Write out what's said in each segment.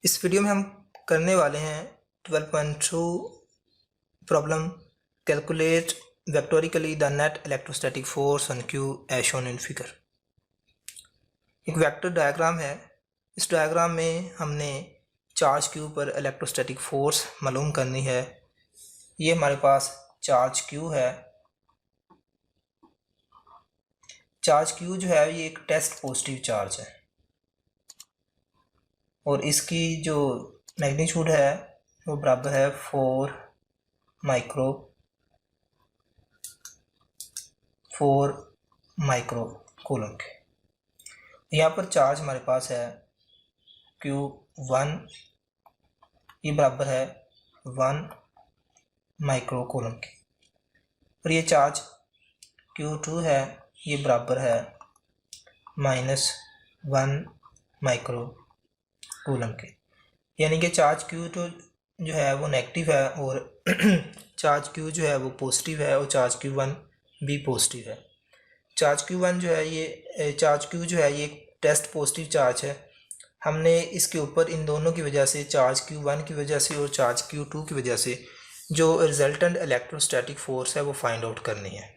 इस वीडियो में हम करने वाले हैं 12.2 problem calculate vectorially the net electrostatic force on q as shown in figure. एक वेक्टर डायग्राम है। इस डायग्राम में हमने चार्ज क्यू पर इलेक्ट्रोस्टैटिक फोर्स मालूम करनी है। ये हमारे पास चार्ज क्यू है। चार्ज क्यू जो है ये एक टेस्ट पॉजिटिव चार्ज है और इसकी जो मैग्नीट्यूड है वो बराबर है 4 माइक्रो कूलम के। यहाँ पर चार्ज हमारे पास है Q1, ये बराबर है 1 माइक्रो कूलम के, और ये चार्ज Q2 है, ये बराबर है -1 माइक्रो कूलम के। यानी कि चार्ज Q2 जो है वो नेगेटिव है और चार्ज Q जो है वो पॉजिटिव है और चार्ज Q1 भी पॉजिटिव है। चार्ज Q1 जो है ये चार्ज Q जो है ये टेस्ट पॉजिटिव चार्ज है। हमने इसके ऊपर इन दोनों की वजह से, चार्ज Q1 की वजह से और चार्ज Q2 की वजह से जो रिजल्टेंट इलेक्ट्रोस्टैटिक फोर्स है वो फाइंड आउट करनी है।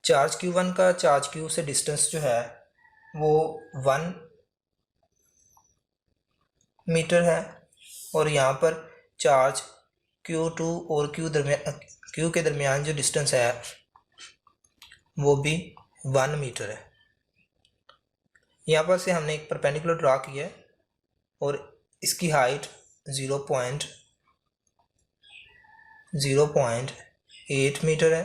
चार्ज Q1 का चार्ज Q से डिस्टेंस जो है वो 1 मीटर है और यहाँ पर चार्ज Q2 और Q के दरमियान जो डिस्टेंस है वो भी 1 मीटर है। यहाँ पर से हमने एक परपेंडिकुलर ड्रा किया है और इसकी हाइट 0.8 मीटर है।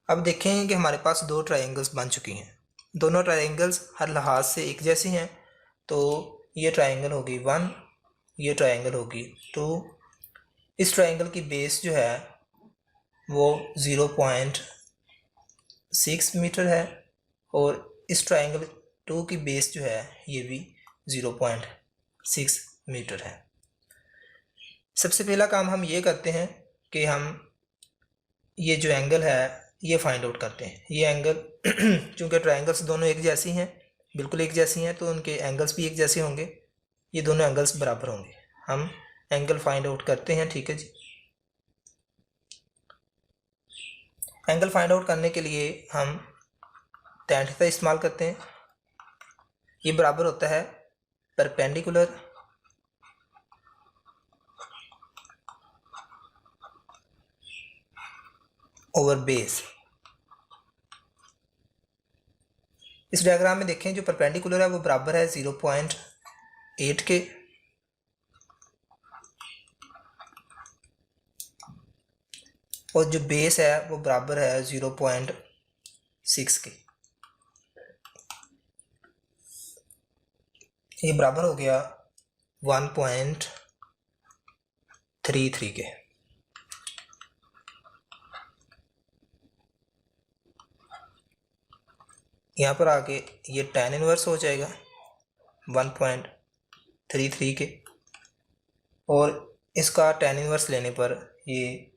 अब देखें कि हमारे पास दो ट्रायंगल्स बन चुकी हैं। दोनों ट्रायंगल्स हर लिहाज से एक जैसी हैं, तो ये ट्रायंगल होगी 1, ये ट्रायंगल होगी 2। इस ट्रायंगल की बेस जो है वो 0.6 मीटर है और इस ट्रायंगल 2 की बेस जो है ये भी 0.6 मीटर है। सबसे पहला काम हम ये करते हैं कि हम ये जो एंगल है ये फाइंड आउट करते हैं। ये एंगल चूँकि ट्रायंगल्स दोनों एक जैसी हैं, बिल्कुल एक जैसी हैं, तो उनके एंगल्स भी एक जैसे होंगे। ये दोनों एंगल्स बराबर होंगे। हम एंगल फाइंड आउट करते हैं। ठीक है जी। एंगल फाइंड आउट करने के लिए हम tan थीटा इस्तेमाल करते हैं। ये बराबर होता है परपेंडिकुलर ओवर बेस। इस डायग्राम में देखें जो परपेंडिकुलर है वो बराबर है 0.8 के और जो बेस है वो बराबर है 0.6 के। ये बराबर हो गया 1.33 के। यहाँ पर आके ये tan इनवर्स हो जाएगा 1.33 के और इसका tan इनवर्स लेने पर ये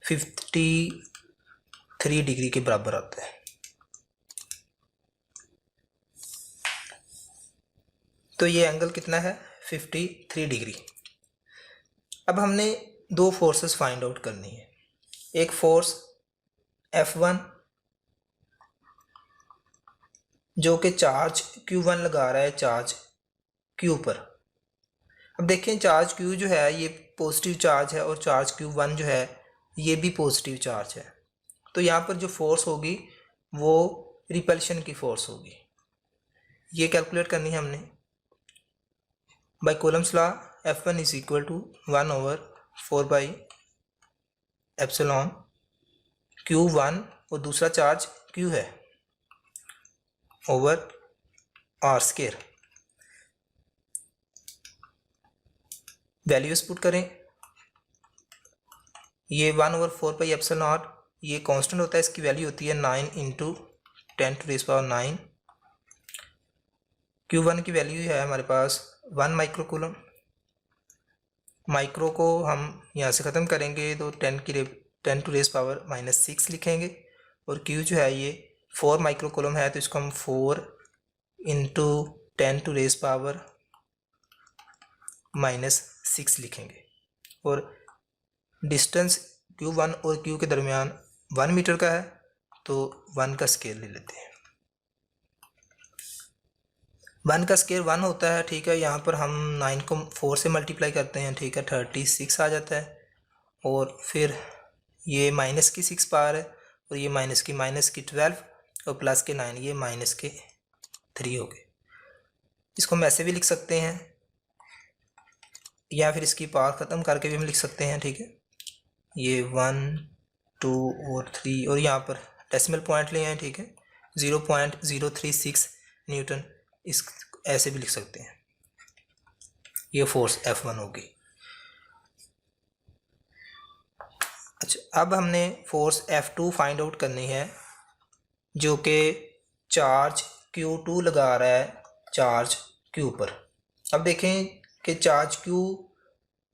53 डिग्री के बराबर आता है। तो ये एंगल कितना है? 53 डिग्री। अब हमने दो फोर्सेस फाइंड आउट करनी है। एक फोर्स F1 जो कि चार्ज Q1 लगा रहा है चार्ज Q पर। अब देखें चार्ज Q जो है ये पॉजिटिव चार्ज है और चार्ज Q1 जो है ये भी पॉजिटिव चार्ज है। तो यहाँ पर जो फोर्स होगी वो रिपल्शन की फोर्स होगी। ये कैलकुलेट करनी है हमने by Coulomb's law. F1 is equal to 1/4 Q1 और दूसरा चार्ज Q है ओवर r²। वैल्यूज पुट करें। ये 1/4 ये कांस्टेंट होता है, इसकी वैल्यू होती है 9 × 10⁻⁹। Q1 की वैल्यू है हमारे पास 1 माइक्रो कूलम। माइक्रो को हम यहाँ से ख़त्म करेंगे तो 10⁻⁻6 लिखेंगे और Q जो है ये 4 माइक्रो कूलम है, तो इसको हम 4 × 10⁻⁻⁴ -6 लिखेंगे और डिस्टेंस Q1 और Q के दरमियान 1 मीटर का है तो 1 का स्केयर ले लेते हैं। 1 का स्केयर 1 होता है, ठीक है। यहाँ पर हम 9 को 4 से मल्टीप्लाई करते हैं, ठीक है, 36 आ जाता है। और फिर ये माइनस की 6 पावर है और ये माइनस की 12 और प्लस के 9, ये माइनस के 3 हो गए। इसको हम ऐसे भी लिख सकते हैं या फिर इसकी पावर ख़त्म करके भी हम लिख सकते हैं, ठीक है। ये 1 2 और 3 और यहाँ पर डेसिमल पॉइंट लिए हैं, ठीक है, 0.036 न्यूटन। इस ऐसे भी लिख सकते हैं। ये फोर्स F1 होगी। अच्छा, अब हमने फोर्स F2 फाइंड आउट करनी है, जो कि चार्ज Q2 लगा रहा है चार्ज Q पर। अब देखें कि चार्ज Q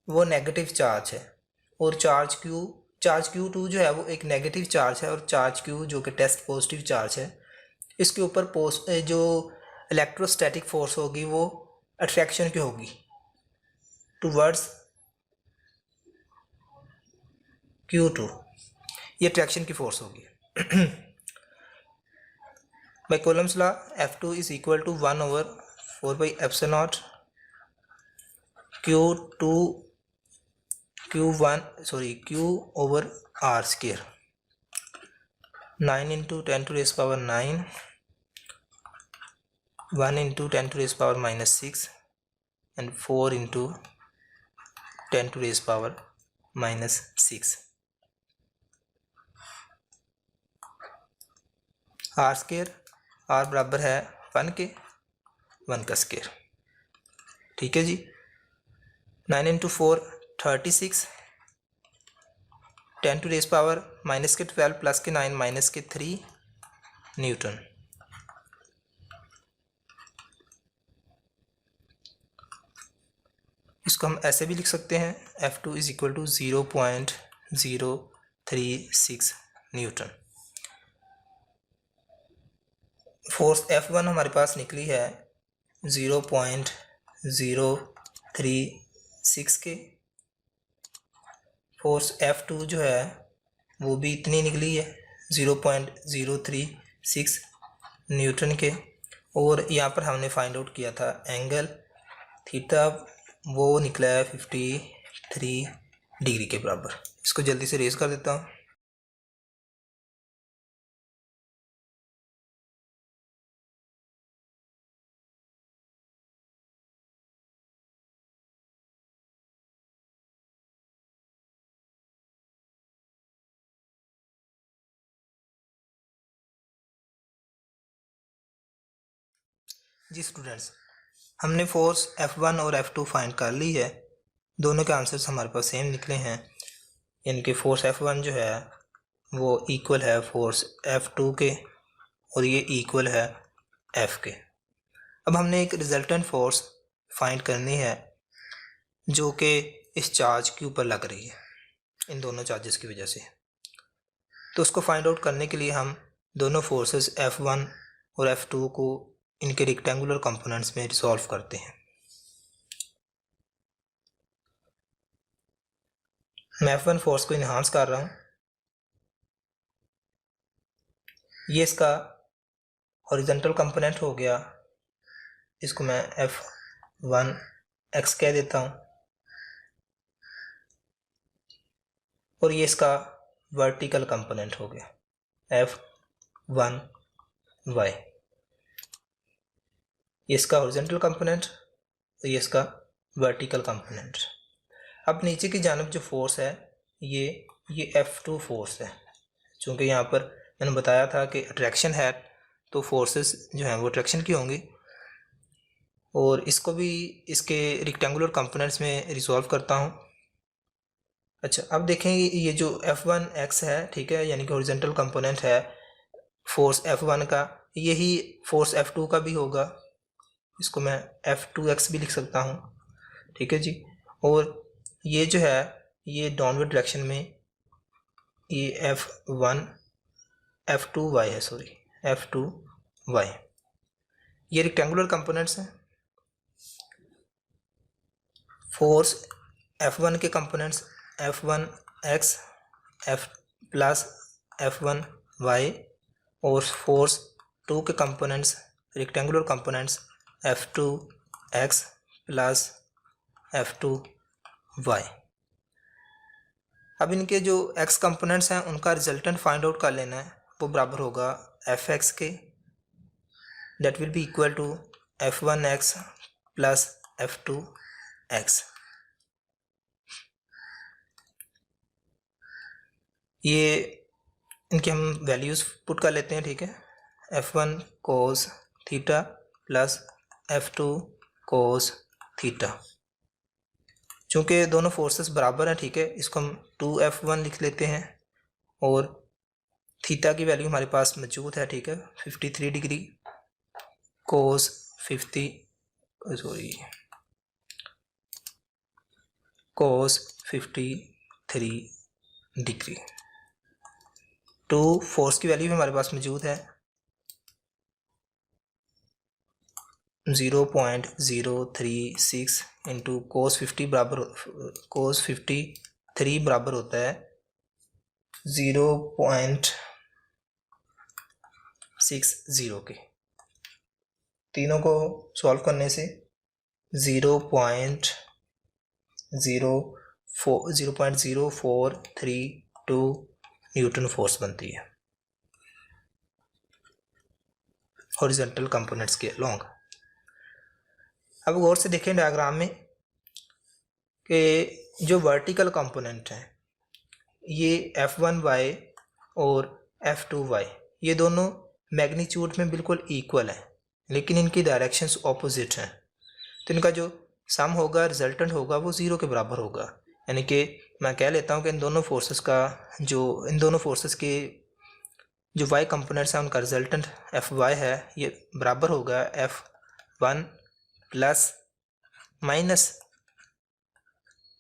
वो नेगेटिव चार्ज है और चार्ज Q2 जो है वो एक नेगेटिव चार्ज है और चार्ज Q जो कि टेस्ट पॉजिटिव चार्ज है। इसके ऊपर जो इलेक्ट्रोस्टैटिक फोर्स होगी वो अट्रैक्शन की होगी टूवर्ड्स Q2, ये अट्रैक्शन की फोर्स होगी। By Coulomb's law F2 is equal to 1/4πε0 Q/r², 9 × 10⁻⁹, 1 × 10⁻⁻6 and 4 × 10⁻⁻6। r² r बराबर है 1 के, 1 का स्केयर, ठीक है जी। 9 × 4 36, 10⁻⁻12 प्लस के 9 माइनस के 3 न्यूटन। इसको हम ऐसे भी लिख सकते हैं, F2 is equal to 0.036 newton. Force F1 हमारे पास निकली है 0.036 के। फोर्स F2 जो है वो भी इतनी निकली है 0.036 न्यूटन के। और यहाँ पर हमने फाइंड आउट किया था एंगल थीटा, वो निकला है 53 डिग्री के बराबर। इसको जल्दी से रेज कर देता हूँ। जी स्टूडेंट्स, हमने फोर्स F1 और F2 फाइंड कर ली है। दोनों के आंसर्स हमारे पास सेम निकले हैं, यानी कि फोर्स F1 जो है वो इक्वल है फोर्स F2 के और ये इक्वल है F के। अब हमने एक रिजल्टेंट फोर्स फाइंड करनी है जो कि इस चार्ज के ऊपर लग रही है, इन दोनों चार्जेस की वजह से। तो उसको फाइंड आउट करने के लिए हम दोनों फोर्सेस F1 और F2 को इनके रेक्टेंगुलर कंपोनेंट्स में रिसॉल्व करते हैं। मैं F1 फोर्स को इन्हांस कर रहा हूँ। ये इसका हॉरिजॉन्टल कंपोनेंट हो गया, इसको मैं F1x कह देता हूँ। और ये इसका वर्टिकल कंपोनेंट हो गया F1y। ये इसका हॉरिजॉन्टल कंपोनेंट और ये इसका वर्टिकल कंपोनेंट। अब नीचे की जानब जो फोर्स है ये F2 फोर्स है। चूँकि यहाँ पर मैंने बताया था कि अट्रैक्शन है तो फोर्सेस जो हैं वो अट्रैक्शन की होंगी। और इसको भी इसके रेक्टेंगुलर कंपोनेंट्स में रिसॉल्व करता हूँ। अच्छा, अब देखें ये जो F1x है, ठीक है, यानी कि हॉरिजॉन्टल कंपोनेंट है फोर्स F1 का, यही फोर्स F2 का भी होगा। इसको मैं F2x भी लिख सकता हूँ, ठीक है जी। और ये जो है ये डाउनवर्ड डायरेक्शन में ये F2y है, सॉरी F2y। ये रेक्टेंगुलर कंपोनेंट्स हैं। फोर्स F1 के components F1x F plus F1y और फोर्स 2 के components rectangular components F2x plus F2y। अब इनके जो x कंपोनेंट्स हैं उनका रिजल्टेंट फाइंड आउट कर लेना है, वो बराबर होगा Fx के, that will be equal to F1x plus F2x। ये इनकी हम वैल्यूज़ पुट कर लेते हैं, ठीक है। F1 cos theta plus F2 cos theta. चूँकि दोनों फोर्सेस बराबर हैं, ठीक है, इसको हम 2F1 लिख लेते हैं और थीटा की वैल्यू हमारे पास मौजूद है, ठीक है, 53 degree cos 53 degree. Two force की वैल्यू भी हमारे पास मौजूद है 0.036 इंटू कोस 53 बराबर होता है 0.60 के। तीनों को सॉल्व करने से 0.0432 न्यूटन फोर्स बनती है हॉरिजॉन्टल कंपोनेंट्स के अलोंग। अब गौर से देखें डायग्राम में कि जो वर्टिकल कंपोनेंट हैं ये F1y और F2y ये दोनों मैग्नीट्यूड में बिल्कुल इक्वल हैं, लेकिन इनकी डायरेक्शंस ऑपोजिट हैं। तो इनका जो सम होगा, रिजल्टेंट होगा, वो 0 के बराबर होगा। यानी कि मैं कह लेता हूँ कि इन दोनों फोर्सेस के जो y कंपोनेंट्स हैं उनका रिजल्टेंट Fy है, ये बराबर होगा F1 plus minus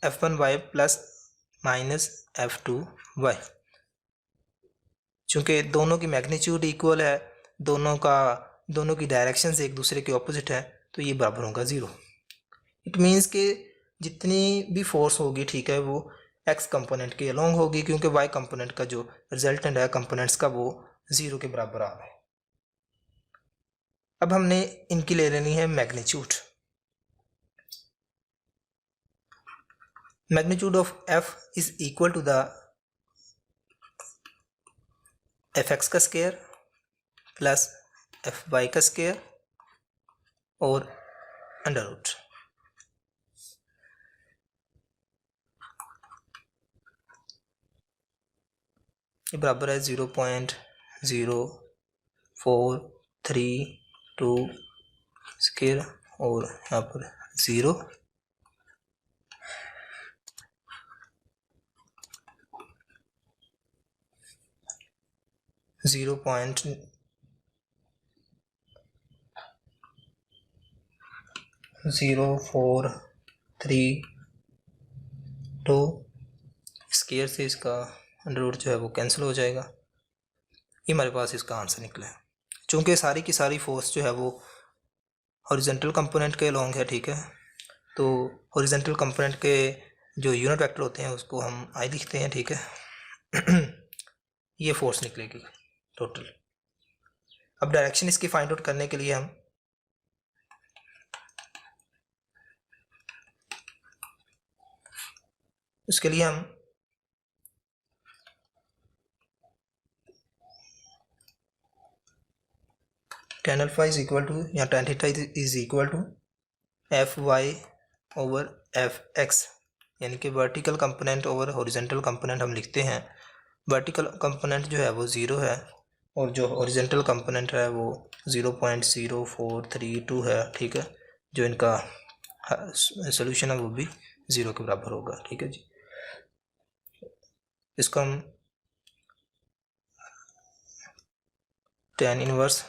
F1y plus minus F2y। चूँकि दोनों की मैग्नीट्यूड इक्वल है, दोनों की डायरेक्शंस एक दूसरे के ऑपोजिट है, तो ये बराबर होगा 0। इट मीन्स कि जितनी भी फोर्स होगी, ठीक है, वो x कंपोनेंट के अलोंग होगी, क्योंकि y कंपोनेंट का जो रिजल्टेंट है कंपोनेंट्स का वो 0 के बराबर आ रहा है। अब हमने इनकी ले लेनी है magnitude. Magnitude of f is equal to the fx का स्क्वायर प्लस fy का स्क्वायर और अंडर रूट। ये बराबर है 0.0432 स्क्वायर और यहाँ पर 0। स्क्वायर से इसका अंडर रूट जो है वो कैंसिल हो जाएगा। ये हमारे पास इसका आंसर निकला है। चूँकि सारी की सारी फोर्स जो है वो हॉरिजॉन्टल कंपोनेंट के अलोंग है, ठीक है, तो हॉरिजॉन्टल कंपोनेंट के जो यूनिट वेक्टर होते हैं उसको हम आई लिखते हैं, ठीक है। ये फोर्स निकलेगी टोटल। अब डायरेक्शन इसकी फाइंड आउट करने के लिए हम उसके लिए हम tan alpha is equal to या tan theta is equal to Fy over Fx, यानी कि vertical component over horizontal component हम लिखते हैं। वर्टिकल कंपोनेंट जो है वो 0 है और जो हॉरिजॉन्टल कंपोनेंट है वो 0.0432 है, ठीक है। जो इनका सॉल्यूशन है वो भी 0 के बराबर होगा, ठीक है जी। इसको हम tan इनवर्स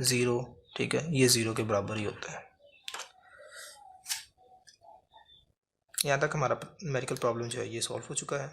0, ठीक है, ये 0 के बराबर ही होता है। यहाँ तक हमारा न्यूमेरिकल प्रॉब्लम जो है ये सॉल्व हो चुका है।